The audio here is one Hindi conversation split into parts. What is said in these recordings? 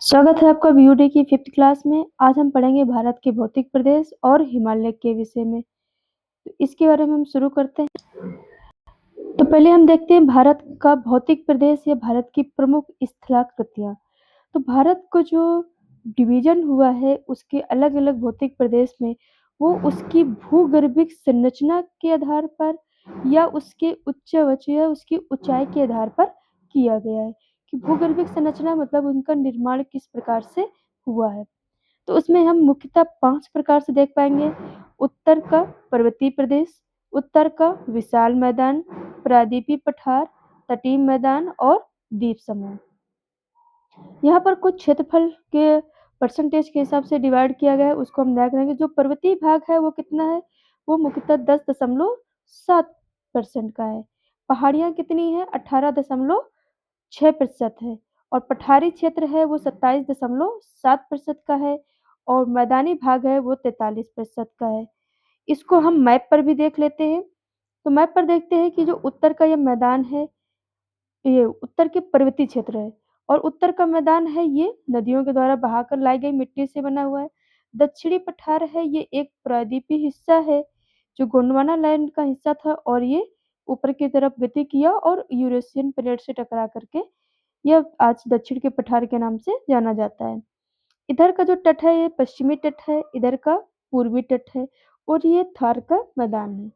स्वागत है आपका बीयूडी की 5th क्लास में। आज हम पढ़ेंगे भारत के भौतिक प्रदेश और हिमालय के विषय में। तो इसके बारे में हम शुरू करते हैं। तो पहले हम देखते हैं भारत का भौतिक प्रदेश या भारत की प्रमुख स्थलाकृतियां। तो भारत को जो डिवीजन हुआ है उसके अलग-अलग भौतिक प्रदेश में, वो उसकी भूगर्भिक संरचना के आधार पर या उसके उच्चवच या उसकी ऊंचाई के आधार पर किया गया है कि भूगर्भिक संरचना मतलब उनका निर्माण किस प्रकार से हुआ है। तो उसमें हम मुख्यतः 5 प्रकार से देख पाएंगे। उत्तर का पर्वतीय प्रदेश, उत्तर का विशाल मैदान, प्रायद्वीपीय पठार, तटीय मैदान और द्वीप समूह। यहाँ पर कुछ क्षेत्रफल के परसेंटेज के हिसाब से डिवाइड किया गया है, उसको हम देख रहे हैं। जो पर्वतीय भाग है वो कितना है, वो मुख्यतः 10.7% का है। पहाड़ियाँ कितनी है, 18.6% है। और पठारी क्षेत्र है वो 27.7% का है। और मैदानी भाग है वो 43% का है। इसको हम मैप पर भी देख लेते हैं। तो मैप पर देखते हैं कि जो उत्तर का यह मैदान है, ये उत्तर के पर्वतीय क्षेत्र है। और उत्तर का मैदान है ये नदियों के द्वारा बहाकर लाई गई मिट्टी से बना हुआ है। दक्षिणी पठार है ये एक प्रायद्वीपीय हिस्सा है जो गोंडवाना लैंड का हिस्सा था, और ये ऊपर की तरफ गति किया और यूरेशियन प्लेट से टकरा करके यह आज दक्षिण के पठार के नाम से जाना जाता है। इधर का जो तट है ये पश्चिमी तट है, इधर का पूर्वी तट है, और ये थार का मैदान है।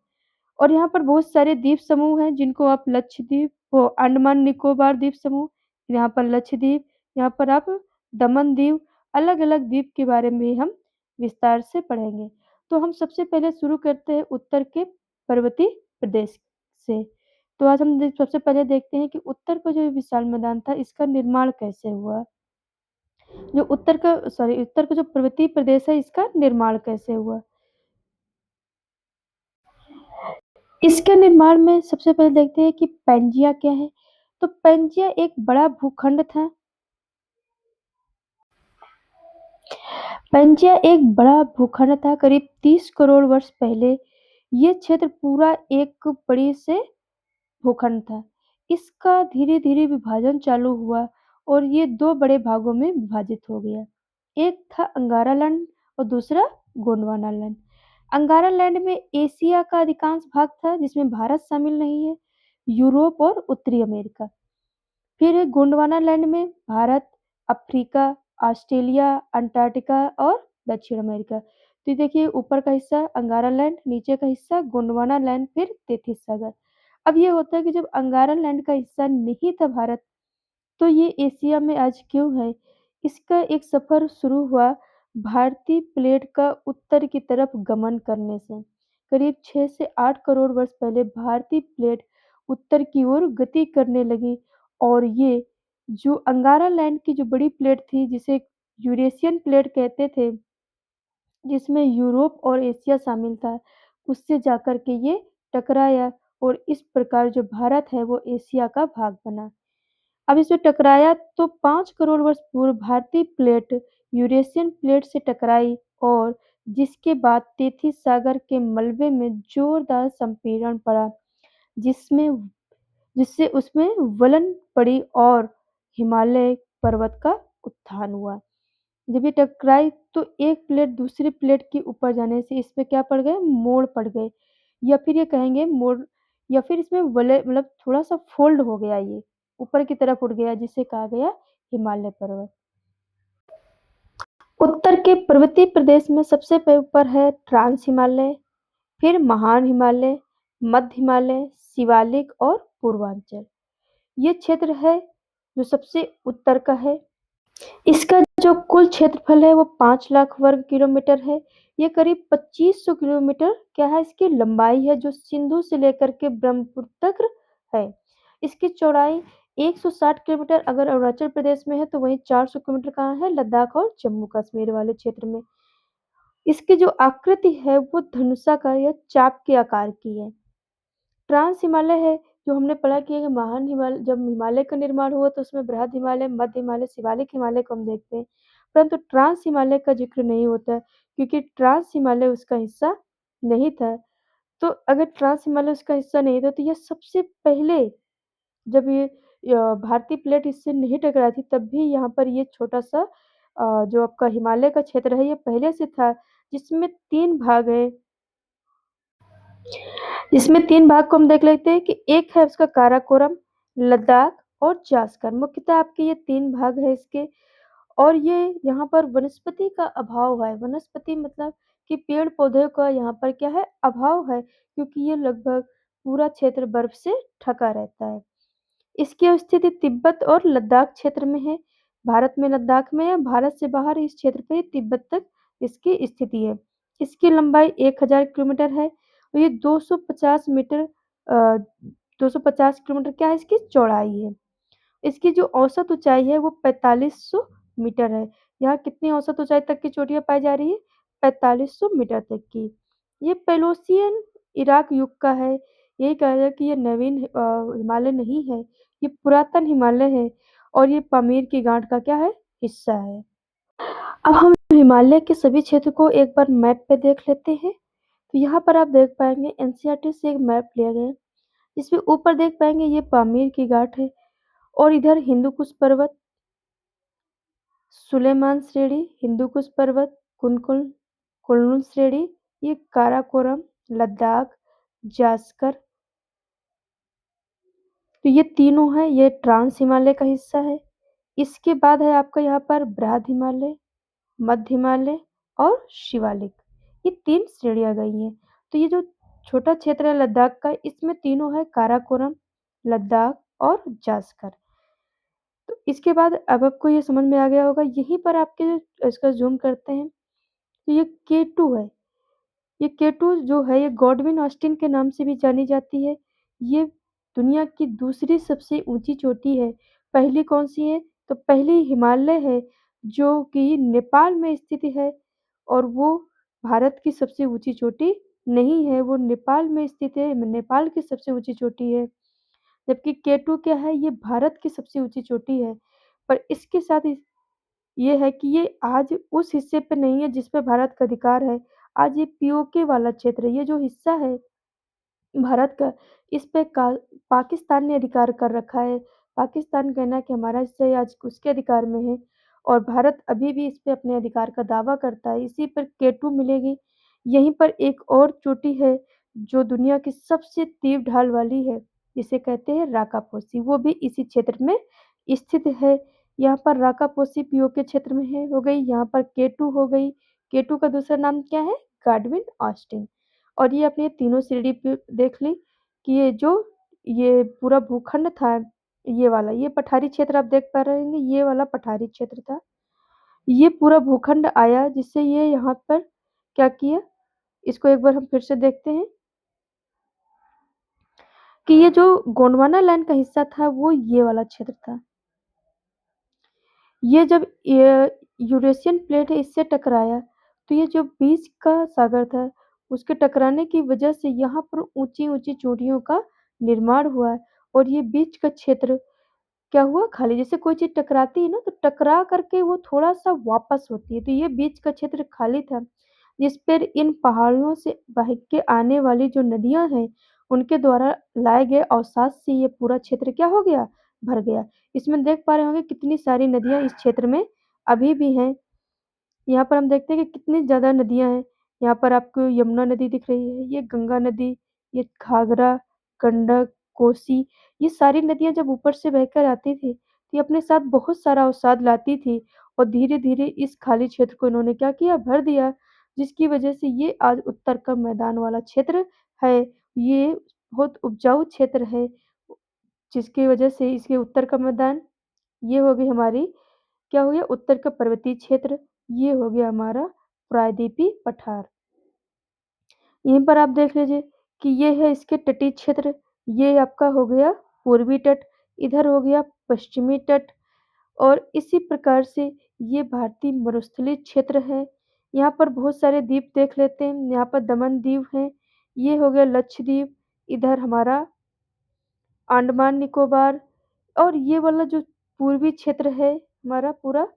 और यहाँ पर बहुत सारे द्वीप समूह हैं जिनको आप लक्षद्वीप, वो अंडमान निकोबार द्वीप समूह, यहाँ पर लक्षद्वीप, यहाँ पर आप दमन द्वीप, अलग अलग द्वीप के बारे में हम विस्तार से पढ़ेंगे। तो हम सबसे पहले शुरू करते हैं उत्तर के पर्वतीय प्रदेश से। तो आज हम सबसे पहले देखते हैं कि उत्तर का जो विशाल मैदान था इसका निर्माण कैसे हुआ। जो उत्तर का जो पर्वतीय प्रदेश है इसका निर्माण कैसे हुआ। इसके निर्माण में सबसे पहले देखते हैं कि पैंजिया क्या है। तो पैंजिया एक बड़ा भूखंड था। पैंजिया एक बड़ा भूखंड था करीब 30 करोड़ वर्ष पहले। ये क्षेत्र पूरा एक बड़ी से भूखंड था। इसका धीरे धीरे विभाजन चालू हुआ और ये दो बड़े भागों में विभाजित हो गया। एक था अंगारा लैंड और दूसरा गोंडवाना लैंड। अंगारा लैंड में एशिया का अधिकांश भाग था जिसमें भारत शामिल नहीं है, यूरोप और उत्तरी अमेरिका। फिर गोंडवाना लैंड में भारत, अफ्रीका, ऑस्ट्रेलिया, अंटार्कटिका और दक्षिण अमेरिका। तो देखिए ऊपर का हिस्सा अंगारा लैंड, नीचे का हिस्सा गोंडवाना लैंड, फिर तेथिस सागर। अब ये होता है कि जब अंगारा लैंड का हिस्सा नहीं था भारत, तो ये एशिया में आज क्यों है। इसका एक सफर शुरू हुआ भारतीय प्लेट का उत्तर की तरफ गमन करने से। करीब 6 से 8 करोड़ वर्ष पहले भारतीय प्लेट उत्तर की ओर गति करने लगी, और ये जो अंगारा लैंड की जो बड़ी प्लेट थी जिसे यूरेशियन प्लेट कहते थे, जिसमें यूरोप और एशिया शामिल था, उससे जाकर के ये टकराया और इस प्रकार जो भारत है वो एशिया का भाग बना। अब इसमें टकराया तो 5 करोड़ वर्ष पूर्व भारतीय प्लेट यूरेशियन प्लेट से टकराई, और जिसके बाद तेथिस सागर के मलबे में जोरदार संपीड़न पड़ा, जिसमें जिससे उसमें वलन पड़ी और हिमालय पर्वत का उत्थान हुआ। जब ये टकराई तो एक प्लेट दूसरी प्लेट के ऊपर जाने से इसमें क्या पड़ गए, मोड़ पड़ गए, या फिर ये कहेंगे मोड़, या फिर इसमें वलय मतलब थोड़ा सा फोल्ड हो गया, ये ऊपर की तरफ उठ गया, जिसे कहा गया हिमालय पर्वत। उत्तर के पर्वतीय प्रदेश में सबसे ऊपर है ट्रांस हिमालय, फिर महान हिमालय, मध्य हिमालय, शिवालिक और पूर्वांचल। ये क्षेत्र है जो सबसे उत्तर का है। इसका जो कुल क्षेत्रफल है वो 5 लाख वर्ग किलोमीटर है। ये करीब 2500 किलोमीटर क्या है, इसकी लंबाई है, जो सिंधु से लेकर के ब्रह्मपुत्र तक है। इसकी चौड़ाई 160 किलोमीटर अगर अरुणाचल प्रदेश में है, तो वहीं 400 किलोमीटर कहाँ है, लद्दाख और जम्मू कश्मीर वाले क्षेत्र में। इसकी जो आकृति है वो धनुषाकार या चाप के आकार की है। ट्रांस हिमालय है जो हमने पढ़ा कि महान हिमालय, जब हिमालय का निर्माण हुआ तो उसमें बृहद हिमालय, मध्य हिमालय, शिवालिक हिमालय को हम देखते हैं, परंतु ट्रांस हिमालय का जिक्र नहीं होता क्योंकि ट्रांस हिमालय उसका हिस्सा नहीं था। तो अगर ट्रांस हिमालय उसका हिस्सा नहीं था तो यह सबसे पहले जब भारतीय प्लेट इससे नहीं टकराई थी तब भी यहाँ पर ये छोटा-सा जो आपका हिमालय का क्षेत्र है ये पहले से था, जिसमें 3 भाग हैं। इसमें 3 भाग को हम देख लेते हैं कि एक है उसका काराकोरम, लद्दाख और जास्कर। मुख्यतः आपके ये 3 भाग हैं इसके और ये यहाँ पर वनस्पति का अभाव है। वनस्पति मतलब कि पेड़-पौधे का यहाँ पर क्या है अभाव है क्योंकि ये लगभग पूरा क्षेत्र बर्फ से ढका रहता है। इसकी स्थिति तिब्बत और लद्दाख क्षेत्र में है। भारत में लद्दाख में है, भारत से बाहर इस क्षेत्र पे तिब्बत तक इसकी स्थिति है। इसकी लंबाई 1000 किलोमीटर है और ये 250 किलोमीटर क्या है इसकी चौड़ाई है। इसकी जो औसत ऊँचाई है वो 4500 मीटर है। यहाँ कितनी औसत ऊँचाई तक की चोटियाँ पाई जा रही है? 4500 मीटर तक की। ये पेलोसियन इराक युग का है। यही कहा जाए कि ये नवीन हिमालय नहीं है, ये पुरातन हिमालय है और ये पामीर की गाँठ का क्या है? हिस्सा है। अब हम हिमालय के सभी क्षेत्र को एक बार मैप पे देख लेते हैं। तो यहाँ पर आप देख पाएँगे एनसीईआरटी से एक मैप लिया गया है। इसमें ऊपर देख पाएँगे ये पामीर की गाँठ है और इधर हिंदू कुश पर्वत, सुलेमान श्रेणी, हिंदू कुश पर्वत, कुनलुन श्रेणी, ये काराकोरम, लद्दाख, जास्कर तो ये तीनों हैं, ये ट्रांस हिमालय का हिस्सा है। इसके बाद है आपका यहाँ पर बृहद हिमालय, मध्य हिमालय और शिवालिक। ये 3 श्रेणियाँ गई हैं। तो ये जो छोटा क्षेत्र है लद्दाख का, इसमें तीनों है काराकोरम, लद्दाख और जास्कर। तो इसके बाद अब आपको ये समझ में आ गया होगा, यहीं पर आपके इसका ज़ूम करते हैं, तो ये K2 है। ये K2 जो है ये गॉडविन ऑस्टिन के नाम से भी जानी जाती है। ये दुनिया की दूसरी सबसे ऊँची चोटी है। पहली कौन-सी है? तो पहली हिमालय है जो कि नेपाल में स्थित है और वो भारत की सबसे ऊँची चोटी नहीं है, वो नेपाल में स्थित है, नेपाल की सबसे ऊँची चोटी है। जबकि K2 क्या है? ये भारत की सबसे ऊँची चोटी है। पर इसके साथ ये है कि ये आज उस हिस्से पे नहीं है जिस पे भारत का अधिकार है। आज ये पीओके वाला क्षेत्र है। ये जो हिस्सा है भारत का, इस पे का पाकिस्तान ने अधिकार कर रखा है। पाकिस्तान कहना है कि हमारा हिस्सा ये आज उसके अधिकार में है और भारत अभी भी इस पे अपने अधिकार का दावा करता है। इसी पर K2 मिलेगी। यहीं पर एक और चोटी है जो दुनिया की सबसे तीव्र ढाल वाली है, जिसे कहते हैं राकापोसी। वो भी इसी क्षेत्र में स्थित है। यहाँ पर राकापोसी पीओके क्षेत्र में है हो गई, यहाँ पर K2 हो गई। K2 का दूसरा नाम क्या है? Godwin Austen. और ये अपने तीनों सीढ़ी पे देख ली कि ये पूरा भूखंड था ये वाला, ये पठारी क्षेत्र आप देख पा रहे होंगे, ये वाला पठारी क्षेत्र था। ये पूरा भूखंड आया जिससे ये यहाँ पर क्या किया, इसको एक बार हम फिर से देखते हैं कि ये जो गोंडवाना लैंड का हिस्सा था वो ये वाला क्षेत्र था। ये जब यूरेशियन प्लेट है इससे टकराया तो ये जो बीच का सागर था उसके टकराने की वजह से यहाँ पर ऊंची-ऊंची चोटियों का निर्माण हुआ है और ये बीच का क्षेत्र क्या हुआ खाली जैसे कोई चीज़ टकराती है ना तो टकरा करके वो थोड़ा-सा वापस होती है, तो ये बीच का क्षेत्र खाली था, जिस पर इन पहाड़ियों से बह के आने वाली जो नदियाँ हैं, उनके द्वारा लाए गए अवसाद से ये पूरा क्षेत्र क्या हो गया, भर गया। इसमें देख पा रहे होंगे कितनी सारी नदियाँ इस क्षेत्र में अभी भी हैं। यहाँ पर हम देखते हैं कि कितनी ज़्यादा नदियाँ हैं। यहाँ पर आपको यमुना नदी दिख रही है, ये गंगा नदी, ये घाघरा, गंडक, कोसी, ये सारी नदियाँ जब ऊपर से बहकर आती थी, तो ये अपने साथ बहुत सारा अवसाद लाती थी और धीरे-धीरे इस खाली क्षेत्र को इन्होंने क्या किया, भर दिया, जिसकी वजह से ये आज उत्तर का मैदान वाला क्षेत्र है। ये बहुत उपजाऊ क्षेत्र है, जिसकी वजह से इसके उत्तर का मैदान, ये हो गई हमारी क्या हो गया उत्तर का पर्वतीय क्षेत्र, ये हो गया हमारा प्रायद्वीपीय पठार। यहीं पर आप देख लीजिए कि ये है इसके तटीय क्षेत्र, ये आपका हो गया पूर्वी तट, इधर हो गया पश्चिमी तट और इसी प्रकार से ये भारतीय मरुस्थलीय क्षेत्र है। यहाँ पर बहुत सारे द्वीप देख लेते हैं, यहाँ पर दमन दीव है, ये हो गया लक्षद्वीप, इधर हमारा अंडमान निकोबार और ये वाला जो पूर्वी क्षेत्र है हमारा पूरा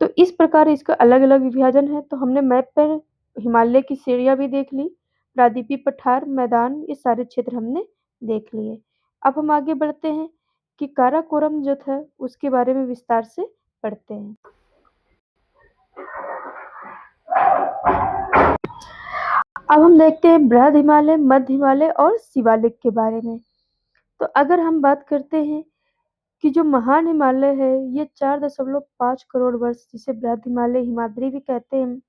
तो इस प्रकार इसका अलग-अलग विभाजन है, तो हमने मैप पर हिमालय की श्रेणियाँ भी देख ली, प्रायद्वीपीय पठार, मैदान ये सारे क्षेत्र हमने देख लिए। अब हम आगे बढ़ते हैं कि काराकोरम जो था उसके बारे में विस्तार से पढ़ते हैं। अब हम देखते हैं बृहद हिमालय, मध्य हिमालय और शिवालिक के बारे में। तो अगर हम बात करते हैं कि जो महान हिमालय है ये 4.5 करोड़ वर्ष, जिसे बृहद हिमालय हिमाद्री भी कहते हैं,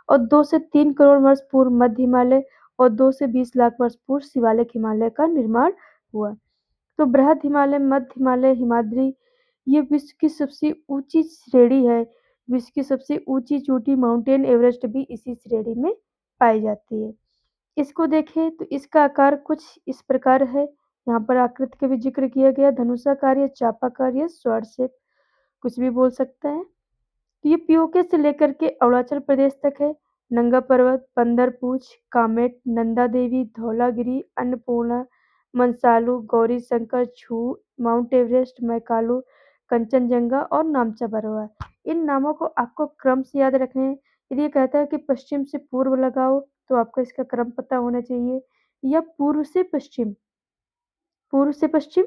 और 2 से 3 करोड़ वर्ष पूर्व मध्य हिमालय और 2 से 20 लाख वर्ष पूर्व शिवालिक हिमालय का निर्माण हुआ। तो बृहद हिमालय, मध्य हिमालय, हिमाद्री ये विश्व की सबसे ऊंची श्रेणी है। विश्व की सबसे ऊंची चोटी माउंटेन एवरेस्ट भी इसी श्रेणी में पाई जाती है। इसको देखें तो इसका आकार कुछ इस प्रकार है। यहाँ पर आकृति का भी जिक्र किया गया, धनुषाकार या चापाकार या स्वॉर्ड शेप, कुछ भी बोल सकता है। तो ये पीओके से लेकर के अरुणाचल प्रदेश तक है। नंगा पर्वत, बंदरपूछ, कामेट, नंदा देवी, धौलागिरी, अन्नपूर्णा, मंसालू, गौरी शंकर, छू, माउंट एवरेस्ट, मैकालू, कंचनजंगा और नामचा बरुआ। इन नामों को आपको क्रम से याद रखने हैं। यदि ये कहता है कि पश्चिम से पूर्व लगाओ तो आपको इसका क्रम पता होना चाहिए, या पूर्व से पश्चिम। पूर्व से पश्चिम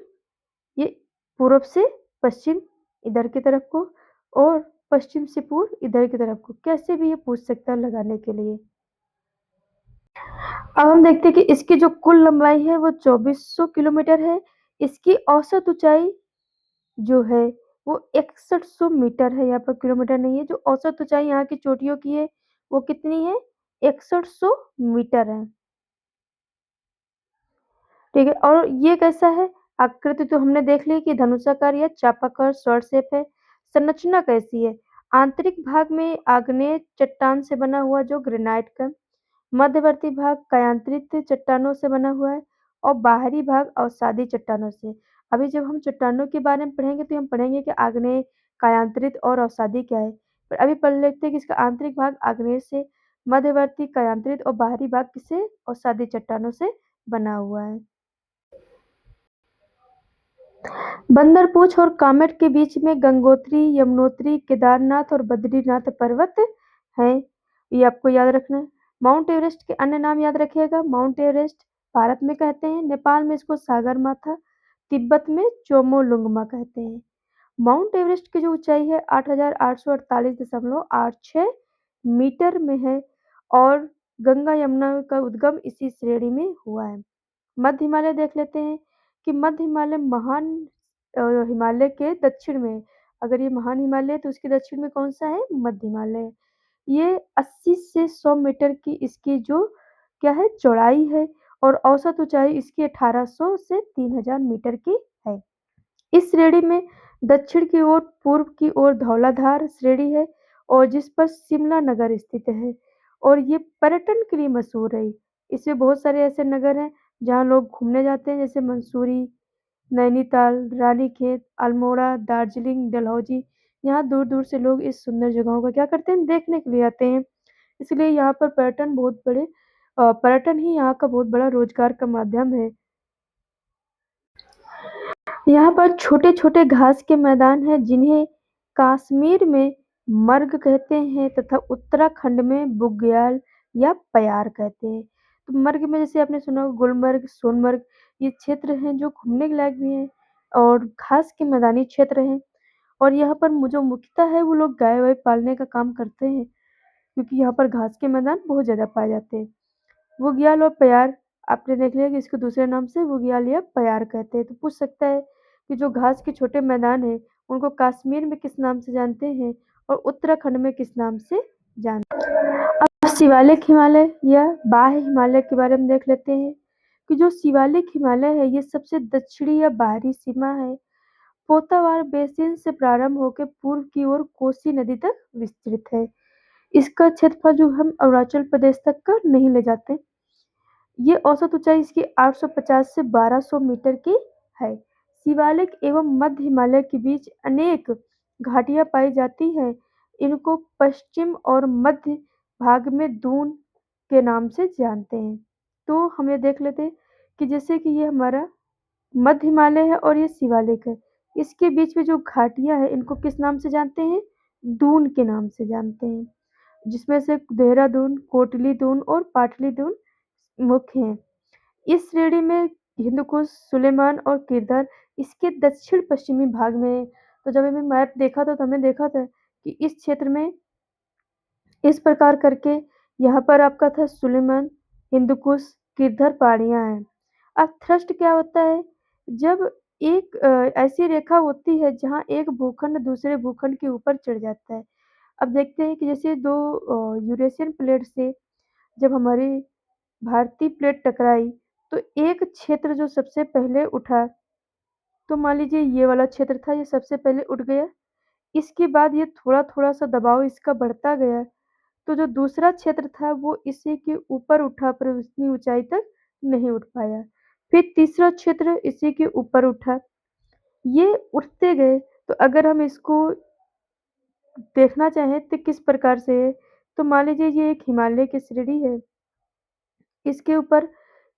ये पूर्व से पश्चिम इधर की तरफ को, और पश्चिम से पूर्व इधर की तरफ को, कैसे भी ये पूछ सकता है लगाने के लिए। अब हम देखते हैं कि इसकी जो कुल लंबाई है वो 2400 किलोमीटर है। इसकी औसत ऊंचाई जो है वो 6100 मीटर है, यहाँ पर किलोमीटर नहीं है। जो औसत ऊंचाई यहाँ की चोटियों की है वो कितनी है, 6100 मीटर है। ठीक है, और ये कैसा है, आकृति तो हमने देख ली कि धनुषाकार या चापाकार स्वॉर्ड शेप है। संरचना कैसी है, आंतरिक भाग में आग्नेय चट्टान से बना हुआ जो ग्रेनाइट का, मध्यवर्ती भाग कायांतरित चट्टानों से बना हुआ है, और बाहरी भाग अवसादी चट्टानों से। अभी जब हम चट्टानों के बारे में पढ़ेंगे तो हम पढ़ेंगे कि आग्नेय, कायांतरित और अवसादी क्या है। पर अभी पढ़ लेते हैं कि इसका आंतरिक भाग आग्नेय से, मध्यवर्ती कायांतरित और बाहरी भाग किसे अवसादी चट्टानों से बना हुआ है। बंदरपूछ और कामेट के बीच में गंगोत्री, यमुनोत्री, केदारनाथ और बद्रीनाथ पर्वत हैं। ये आपको याद रखना है। माउंट एवरेस्ट के अन्य नाम याद रखिएगा। माउंट एवरेस्ट भारत में कहते हैं, नेपाल में इसको सागरमाथा, तिब्बत में चोमोलुंगमा कहते हैं। माउंट एवरेस्ट की जो ऊंचाई है 8848.86 मीटर में है, और गंगा यमुना का उद्गम इसी श्रेणी में हुआ है। मध्य हिमालय देख लेते हैं कि मध्य हिमालय महान हिमालय के दक्षिण में, अगर ये महान हिमालय है तो उसके दक्षिण में कौन सा है, मध्य हिमालय है। ये 80 से 100 मीटर की इसकी जो क्या है चौड़ाई है, और औसत ऊंचाई इसकी 1800 से 3000 मीटर की है। इस श्रेणी में दक्षिण की ओर, पूर्व की ओर धौलाधार श्रेणी है, और जिस पर शिमला नगर स्थित है, और ये पर्यटन के लिए मशहूर है। इसमें बहुत सारे ऐसे नगर हैं जहाँ लोग घूमने जाते हैं, जैसे मंसूरी, नैनीताल, रानीखेत, अल्मोड़ा, दार्जिलिंग, डलहौजी। यहाँ दूर दूर से लोग इस सुंदर जगहों का क्या करते हैं, देखने के लिए आते हैं। इसलिए यहाँ पर पर्यटन ही यहाँ का बहुत बड़ा रोजगार का माध्यम है। यहाँ पर छोटे छोटे घास के मैदान हैं जिन्हें कश्मीर में मर्ग कहते हैं, तथा उत्तराखंड में बुग्याल या प्यार कहते हैं। तो मर्ग में जैसे आपने सुना होगा गुलमर्ग, सोनमर्ग, ये क्षेत्र हैं जो घूमने के लायक भी हैं, और घास के मैदानी क्षेत्र हैं। और यहाँ पर जो मुख्यतः है वो लोग गाय वाय पालने का काम करते हैं, क्योंकि यहाँ पर घास के मैदान बहुत ज़्यादा पाए जाते हैं। बुग्याल और प्यार आपने देख लिया कि इसको दूसरे नाम से बुग्याल या प्यार कहते हैं। तो पूछ सकता है कि जो घास के छोटे मैदान हैं उनको कश्मीर में किस नाम से जानते हैं, और उत्तराखंड में किस नाम से जानते हैं। अब शिवालिक हिमालय या बाह्य हिमालय के बारे में देख लेते हैं कि जो शिवालिक हिमालय है ये सबसे दक्षिणी या बाहरी सीमा है। पोतावार बेसिन से प्रारंभ होकर पूर्व की ओर कोसी नदी तक विस्तृत है। इसका क्षेत्रफल जो हम अरुणाचल प्रदेश तक का नहीं ले जाते। ये औसत ऊंचाई इसकी 850 से 1200 मीटर की है। शिवालिक एवं मध्य हिमालय के बीच अनेक घाटियां पाई जाती हैं। इनको पश्चिम और मध्य भाग में दून के नाम से जानते हैं। तो हम ये देख लेते हैं कि जैसे कि ये हमारा मध्य हिमालय है और ये शिवालिक है, इसके बीच में जो घाटियां हैं इनको किस नाम से जानते हैं, दून के नाम से जानते हैं, जिसमें से देहरादून, कोटली दून और पाटली दून मुख्य हैं। इस श्रेणी में हिंदकुश, सुलेमान और किरदार इसके दक्षिण-पश्चिमी भाग में है। तो जब हमने मैप देखा था तो हमने देखा था कि इस क्षेत्र में इस प्रकार करके यहाँ पर आपका था सुलेमान, हिंदुकुश, किरधर पहाड़ियाँ हैं। अब थ्रस्ट क्या होता है? जब एक ऐसी रेखा होती है जहाँ एक भूखंड दूसरे भूखंड के ऊपर चढ़ जाता है। अब देखते हैं कि जैसे 2 यूरेशियन प्लेट से जब हमारी भारतीय प्लेट टकराई, तो एक क्षेत्र जो सबसे पहले उठा, तो मान लीजिए ये वाला क्षेत्र था, ये सबसे पहले उठ गया। इसके बाद ये थोड़ा-थोड़ा सा दबाव इसका बढ़ता गया, तो जो दूसरा क्षेत्र था वो इसी के ऊपर उठा पर उतनी ऊँचाई तक नहीं उठ पाया। फिर तीसरा क्षेत्र इसी के ऊपर उठा, ये उठते गए। तो अगर हम इसको देखना चाहें तो किस प्रकार से है, तो मान लीजिए ये एक हिमालय की श्रेणी है। इसके ऊपर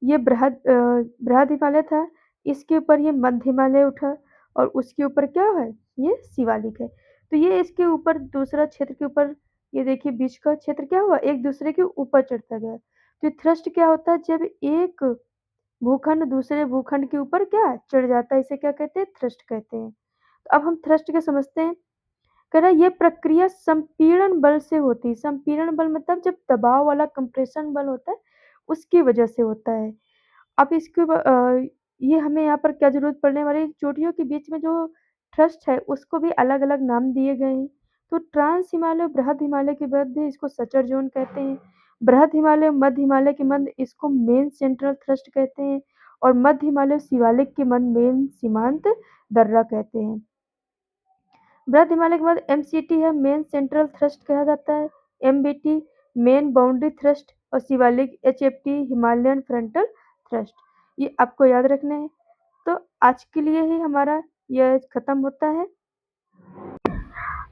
ये बृहद हिमालय था, इसके ऊपर ये मध्य हिमालय उठा और उसके ऊपर क्या है? ये शिवालिक है। तो ये इसके ऊपर दूसरा क्षेत्र के ऊपर ये देखिए बीच का क्षेत्र क्या हुआ? एक दूसरे के ऊपर चढ़ता गया। तो थ्रस्ट क्या होता है? जब एक भूखंड दूसरे भूखंड के ऊपर क्या चढ़ जाता है, इसे क्या कहते हैं? थ्रस्ट कहते हैं। तो अब हम थ्रस्ट को समझते हैं। कह रहा है ये प्रक्रिया संपीड़न बल से होती है। संपीड़न बल मतलब जब दबाव वाला कंप्रेशन बल होता है, उसकी वजह से होता है। अब ये हमें यहाँ पर क्या ज़रूरत पड़ने वाली है, चोटियों के बीच में जो थ्रस्ट है, उसको भी अलग-अलग नाम दिए गए हैं। तो ट्रांस हिमालय और बृहद हिमालय के मध्य इसको सचर ज़ोन कहते हैं। बृहद हिमालय और मध्य हिमालय के मध्य इसको मेन सेंट्रल थ्रस्ट कहते हैं और मध्य हिमालय और शिवालिक के मध्य मेन सीमांत दर्रा कहते हैं। बृहद हिमालय के बाद एमसीटी है, मेन सेंट्रल थ्रस्ट कहा जाता है। एमबीटी मेन बाउंड्री थ्रस्ट और शिवालिक एचएफटी हिमालयन फ्रंटल थ्रस्ट। ये आपको याद रखना है। तो आज के लिए ही हमारा यह खत्म होता है।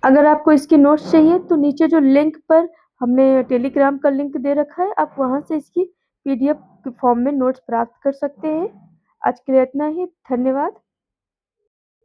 अगर आपको इसके नोट्स चाहिए तो नीचे जो लिंक पर हमने टेलीग्राम का लिंक दे रखा है, आप वहाँ से इसकी पीडीएफ फॉर्म में नोट्स प्राप्त कर सकते हैं। आज के लिए इतना ही। धन्यवाद।